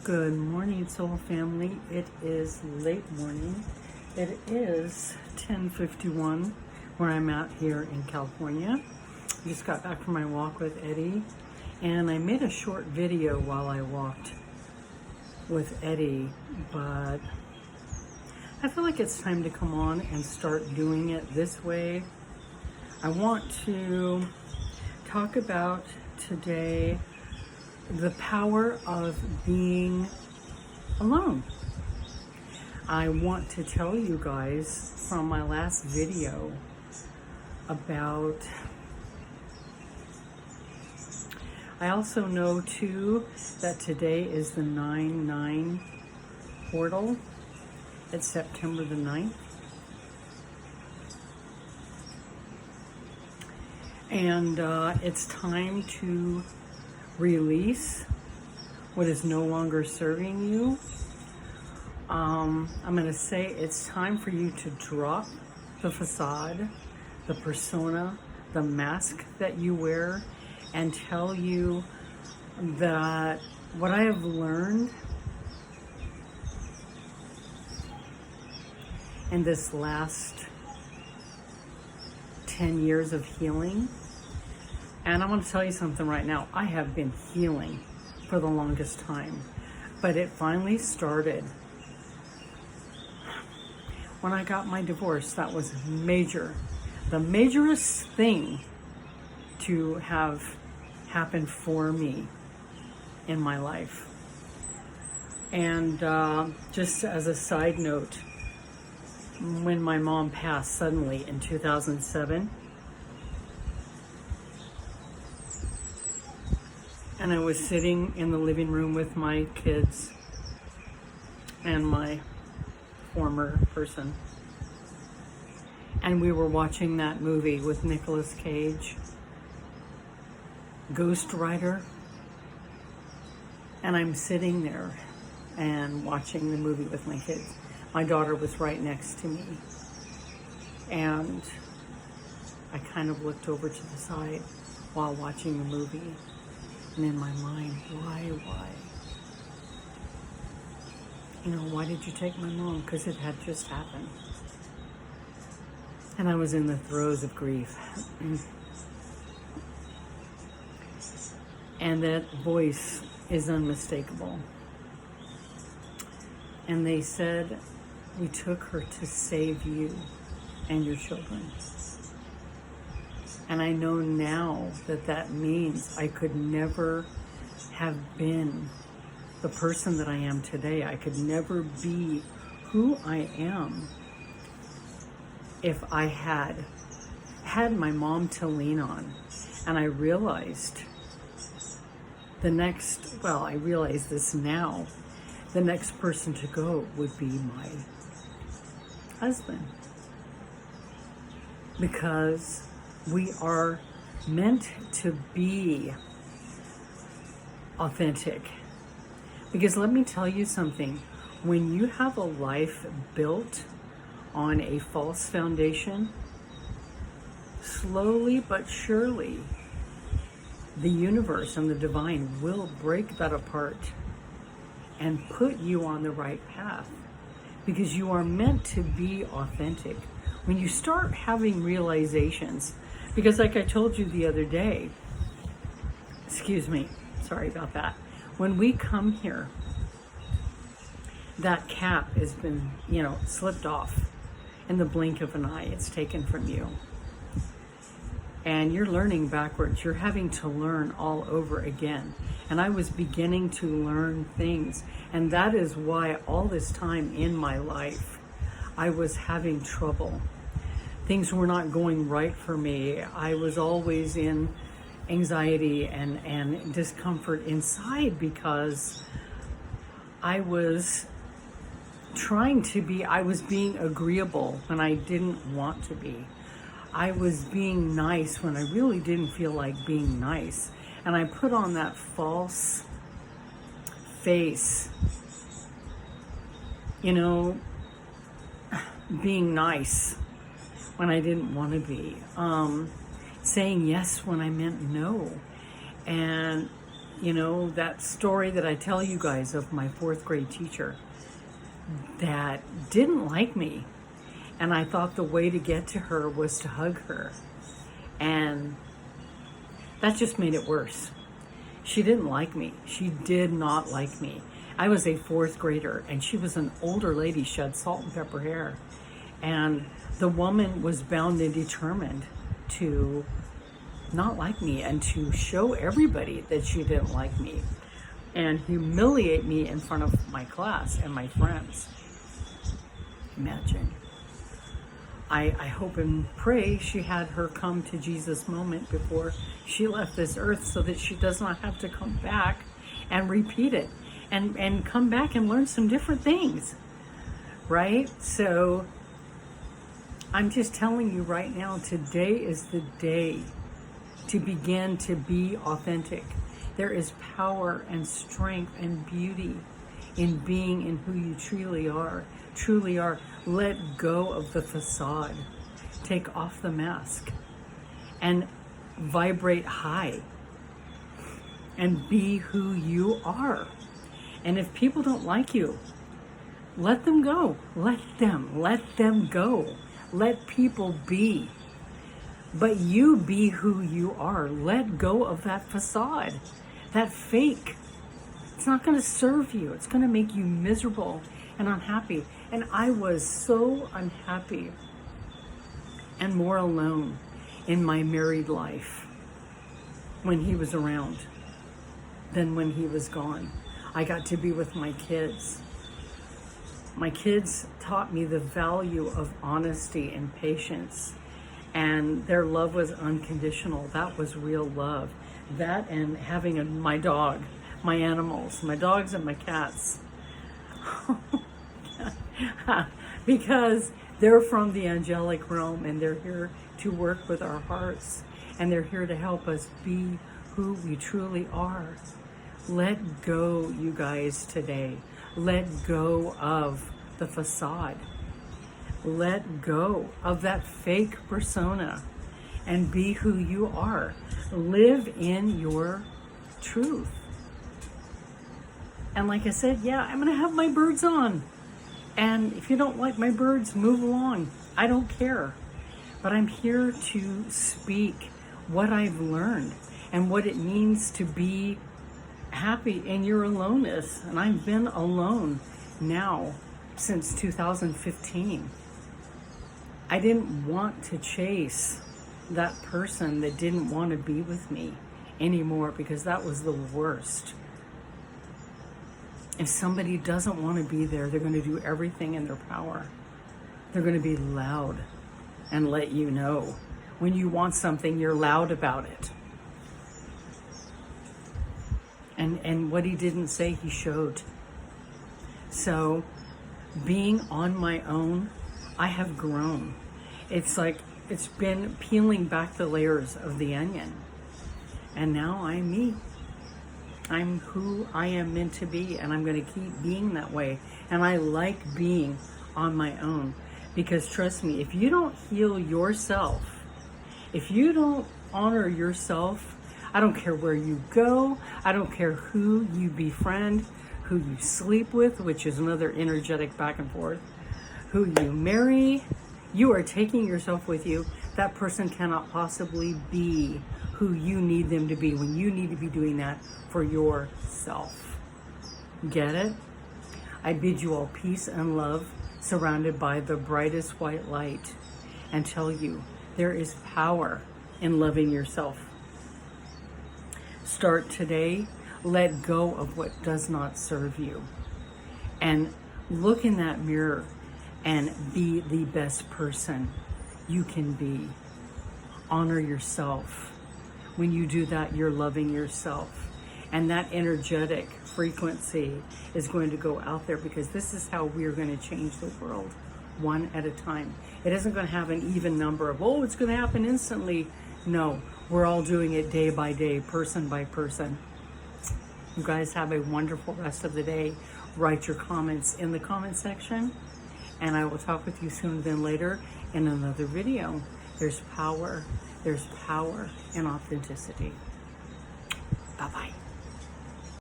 Good morning, Soul Family. It is late morning. It is 10:51 where I'm at here in California. I just got back from my walk with Eddie, and I made a short video while I walked with Eddie, but I feel like it's time to come on and start doing it this way. I want to talk about today the power of being alone. I want to tell you guys from my last video about, I also know too that today is the 9/9 portal. It's September the 9th. And it's time to release what is no longer serving you. I'm going to say it's time for you to drop the facade, the persona, the mask that you wear, and tell you that what I have learned in this last 10 years of healing. And I'm going to tell you something right now. I have been healing for the longest time, but it finally started when I got my divorce. That was major, the majorest thing to have happened for me in my life. And just as a side note, when my mom passed suddenly in 2007, and I was sitting in the living room with my kids and my former person, and we were watching that movie with Nicolas Cage, Ghost Rider, and I'm sitting there and watching the movie with my kids. My daughter was right next to me, and I kind of looked over to the side while watching the movie. And in my mind, why? You know, why did you take my mom? Because it had just happened. And I was in the throes of grief. And that voice is unmistakable. And they said, we took her to save you and your children. And I know now that that means I could never have been the person that I am today. I could never be who I am if I had my mom to lean on. And I realized I realize this now, the next person to go would be my husband. Because we are meant to be authentic. Because let me tell you something, when you have a life built on a false foundation, slowly but surely, the universe and the divine will break that apart and put you on the right path. Because you are meant to be authentic. When you start having realizations, because like I told you the other day, excuse me, sorry about that. When we come here, that cap has been, slipped off in the blink of an eye. It's taken from you. And you're learning backwards. You're having to learn all over again. And I was beginning to learn things. And that is why all this time in my life, I was having trouble. Things were not going right for me. I was always in anxiety and discomfort inside because I was being agreeable when I didn't want to be. I was being nice when I really didn't feel like being nice. And I put on that false face, being nice when I didn't want to be, saying yes when I meant no. And you know, that story that I tell you guys of my 4th grade teacher that didn't like me. And I thought the way to get to her was to hug her. And that just made it worse. She didn't like me. She did not like me. I was a 4th grader, and she was an older lady. She had salt and pepper hair. And the woman was bound and determined to not like me and to show everybody that she didn't like me and humiliate me in front of my class and my friends. Imagine. I hope and pray she had her come to Jesus moment before she left this earth so that she does not have to come back and repeat it and come back and learn some different things, right? So I'm just telling you right now, today is the day to begin to be authentic. There is power and strength and beauty in being in who you truly are. Truly are. Let go of the facade. Take off the mask and vibrate high and be who you are. And if people don't like you, let them go. Let them go. Let people be. But you be who you are. Let go of that facade, that fake. It's not going to serve you. It's going to make you miserable and unhappy. And I was so unhappy and more alone in my married life when he was around than when he was gone. I got to be with my kids. My kids taught me the value of honesty and patience, and their love was unconditional. That was real love. That and having my dog, my animals, my dogs and my cats. Because they're from the angelic realm and they're here to work with our hearts and they're here to help us be who we truly are. Let go, you guys, today. Let go of the facade. Let go of that fake persona and be who you are. Live in your truth. And like I said, yeah, I'm going to have my birds on. And if you don't like my birds, move along. I don't care. But I'm here to speak what I've learned and what it means to be happy in your aloneness. And I've been alone now since 2015. I didn't want to chase that person that didn't want to be with me anymore because that was the worst. If somebody doesn't want to be there, they're going to do everything in their power. They're going to be loud and let you know. When you want something, you're loud about it. And what he didn't say, he showed. So, being on my own, I have grown. It's like it's been peeling back the layers of the onion. And now I'm me. I'm who I am meant to be, and I'm going to keep being that way. And I like being on my own, because trust me, if you don't heal yourself, if you don't honor yourself, I don't care where you go, I don't care who you befriend, who you sleep with, which is another energetic back and forth, who you marry, you are taking yourself with you. That person cannot possibly be who you need them to be when you need to be doing that for yourself. Get it? I bid you all peace and love, surrounded by the brightest white light, and tell you there is power in loving yourself. Start today. Let go of what does not serve you. And look in that mirror and be the best person you can be. Honor yourself. When you do that, you're loving yourself. And that energetic frequency is going to go out there, because this is how we're going to change the world, one at a time. It isn't going to have an even number of, oh, it's going to happen instantly. No, we're all doing it day by day, person by person. You guys have a wonderful rest of the day. Write your comments in the comment section, and I will talk with you soon then later in another video. There's power in authenticity. Bye-bye.